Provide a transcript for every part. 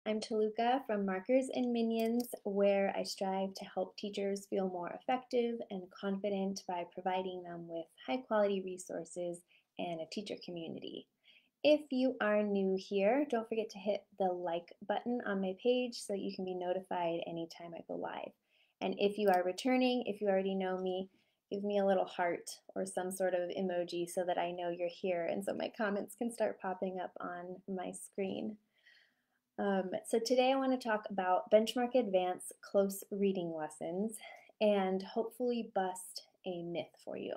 I'm Taluka from Markers and Minions, where I strive to help teachers feel more effective and confident by providing them with high quality resources and a teacher community. If you are new here, don't forget to hit the like button on my page so that you can be notified anytime I go live. And if you are returning, if you already know me, give me a little heart or some sort of emoji so that I know you're here and so my comments can start popping up on my screen. So today I want to talk about benchmark advance close reading lessons and hopefully bust a myth for you.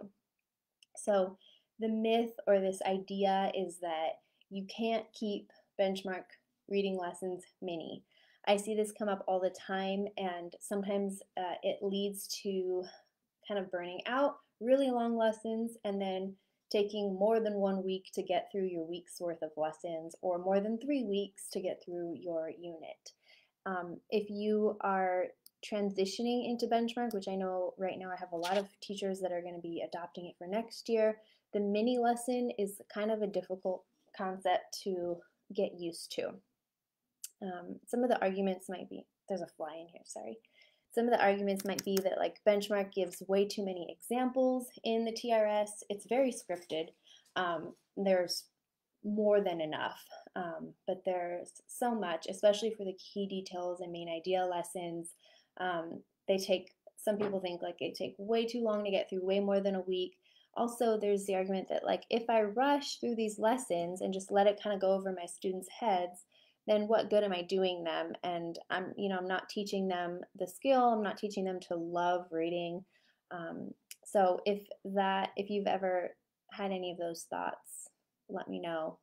So the myth or this idea is that you can't keep benchmark reading lessons mini. I see this come up all the time, and sometimes it leads to kind of burning out really long lessons and then taking more than 1 week to get through your week's worth of lessons or more than 3 weeks to get through your unit. If you are transitioning into benchmark, which I know right now I have a lot of teachers that are going to be adopting it for next year, the mini lesson is kind of a difficult concept to get used to. Some of the arguments might be, there's a fly in here, sorry. Some of the arguments might be that like benchmark gives way too many examples in the TRS. It's very scripted. There's more than enough, but there's so much, especially for the key details and main idea lessons. Some people think like they take way too long to get through, way more than a week. Also, there's the argument that like if I rush through these lessons and just let it kind of go over my students' heads, then what good am I doing them? And I'm not teaching them the skill. I'm not teaching them to love reading. So if you've ever had any of those thoughts, let me know.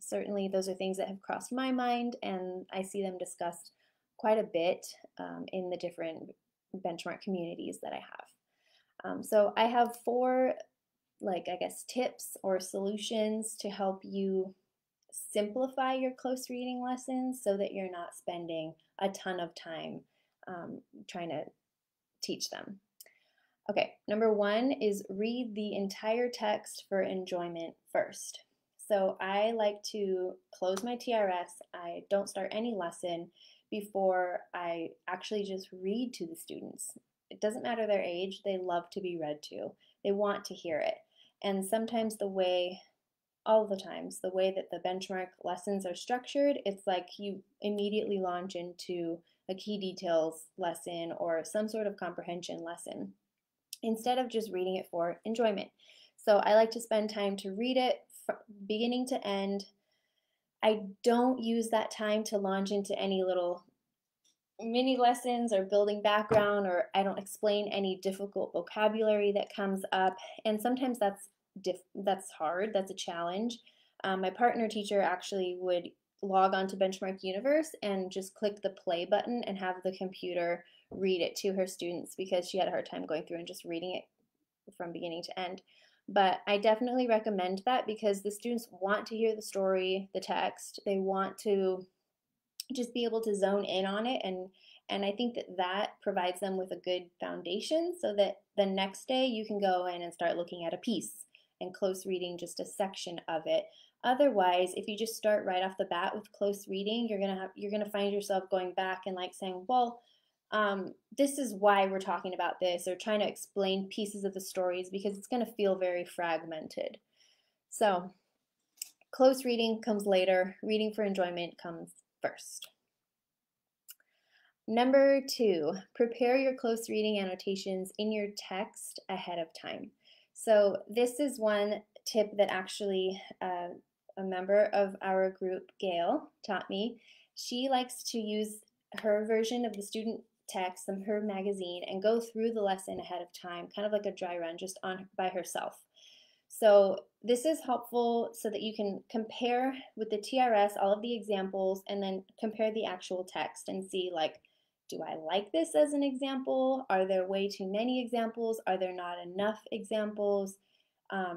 Certainly, those are things that have crossed my mind, and I see them discussed quite a bit in the different benchmark communities that I have. So I have four, tips or solutions to help you simplify your close reading lessons so that you're not spending a ton of time trying to teach them. Okay, number one is read the entire text for enjoyment first. So I like to close my TRS. I don't start any lesson before I actually just read to the students. It doesn't matter their age, they love to be read to. They want to hear it. And sometimes all the times, the way that the benchmark lessons are structured, it's like you immediately launch into a key details lesson or some sort of comprehension lesson instead of just reading it for enjoyment. So I like to spend time to read it from beginning to end. I don't use that time to launch into any little mini lessons or building background, or I don't explain any difficult vocabulary that comes up. And sometimes that's hard, that's a challenge. My partner teacher actually would log on to Benchmark Universe and just click the play button and have the computer read it to her students because she had a hard time going through and just reading it from beginning to end. But I definitely recommend that because the students want to hear the story, the text. They want to just be able to zone in on it, and I think that provides them with a good foundation so that the next day you can go in and start looking at a piece and close reading just a section of it. Otherwise, if you just start right off the bat with close reading, you're gonna find yourself going back and like saying, well, this is why we're talking about this, or trying to explain pieces of the stories because it's going to feel very fragmented. So close reading comes later, reading for enjoyment comes first. Number two, prepare your close reading annotations in your text ahead of time. So this is one tip that actually a member of our group, Gail, taught me. She likes to use her version of the student text from her magazine and go through the lesson ahead of time, kind of like a dry run, just by herself. So this is helpful so that you can compare with the TRS all of the examples and then compare the actual text and see like, do I like this as an example? Are there way too many examples? Are there not enough examples?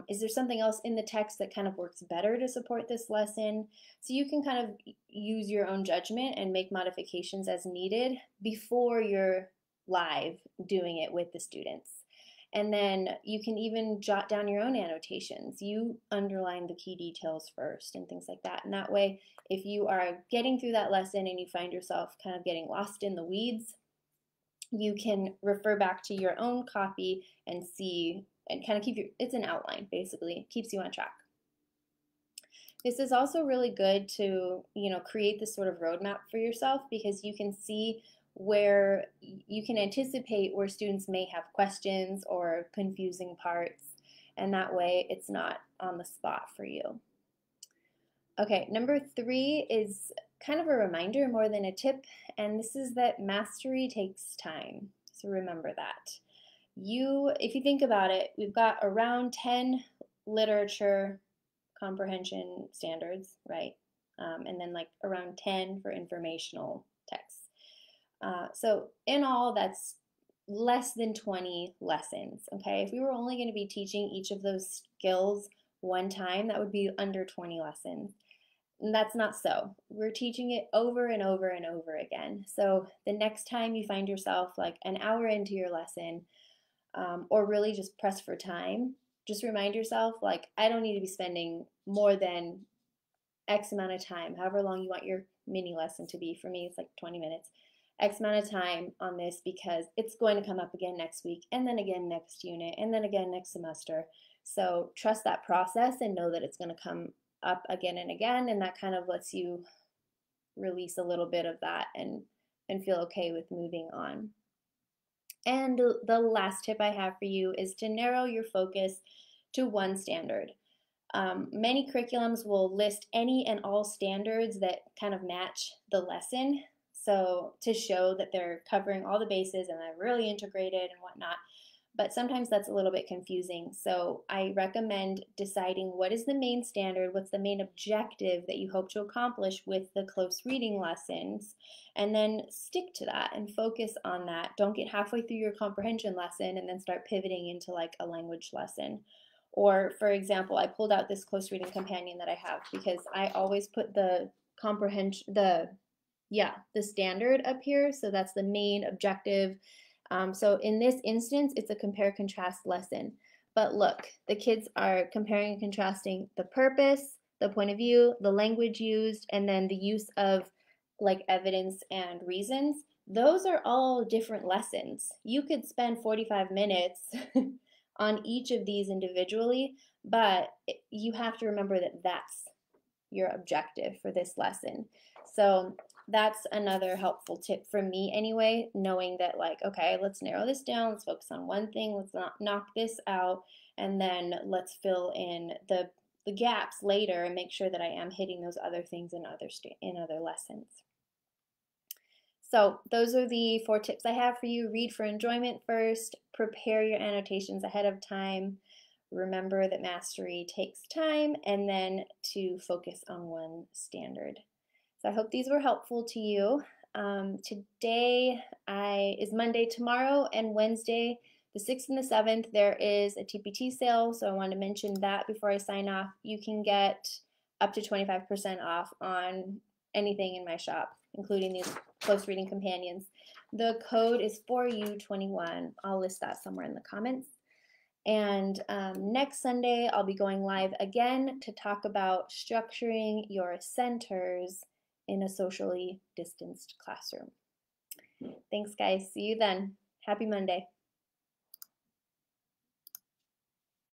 Is there something else in the text that kind of works better to support this lesson? So you can kind of use your own judgment and make modifications as needed before you're live doing it with the students. And then you can even jot down your own annotations. You underline the key details first and things like that. And that way, if you are getting through that lesson and you find yourself kind of getting lost in the weeds, you can refer back to your own copy and see and kind of keep it's an outline basically. It keeps you on track. This is also really good to, create this sort of roadmap for yourself because you can see where you can anticipate where students may have questions or confusing parts, and that way it's not on the spot for you. Okay, number 3 is kind of a reminder more than a tip, and this is that mastery takes time. So remember that. If you think about it, we've got around 10 literature comprehension standards, right? And then like around 10 for informational texts. So in all, that's less than 20 lessons, okay? If we were only going to be teaching each of those skills one time, that would be under 20 lessons. And that's not so. We're teaching it over and over and over again. So the next time you find yourself like an hour into your lesson, or really just pressed for time, just remind yourself, like, I don't need to be spending more than X amount of time, however long you want your mini lesson to be. For me, it's like 20 minutes. X amount of time on this because it's going to come up again next week, and then again next unit, and then again next semester. So trust that process and know that it's going to come up again and again, and that kind of lets you release a little bit of that and feel okay with moving on. And the last tip I have for you is to narrow your focus to one standard. Many curriculums will list any and all standards that kind of match the lesson, so to show that they're covering all the bases and they're really integrated and whatnot. But sometimes that's a little bit confusing. So I recommend deciding what is the main standard, what's the main objective that you hope to accomplish with the close reading lessons, and then stick to that and focus on that. Don't get halfway through your comprehension lesson and then start pivoting into like a language lesson. Or for example, I pulled out this close reading companion that I have because I always put the comprehension, the standard up here. So that's the main objective. So in this instance, it's a compare contrast lesson. But look, the kids are comparing and contrasting the purpose, the point of view, the language used, and then the use of like evidence and reasons. Those are all different lessons. You could spend 45 minutes on each of these individually, but you have to remember that that's your objective for this lesson. So that's another helpful tip from me anyway, knowing that like, okay, let's narrow this down, let's focus on one thing, let's not knock this out, and then let's fill in the gaps later and make sure that I am hitting those other things in other lessons. So those are the 4 tips I have for you. Read for enjoyment first, prepare your annotations ahead of time, remember that mastery takes time, and then to focus on one standard. So I hope these were helpful to you. Today is Monday, tomorrow, and Wednesday, the 6th and the 7th, there is a TPT sale, so I wanted to mention that before I sign off. You can get up to 25% off on anything in my shop, including these close reading companions. The code is 4U21. I'll list that somewhere in the comments. And next Sunday, I'll be going live again to talk about structuring your centers in a socially distanced classroom. Thanks, guys. See you then. Happy Monday.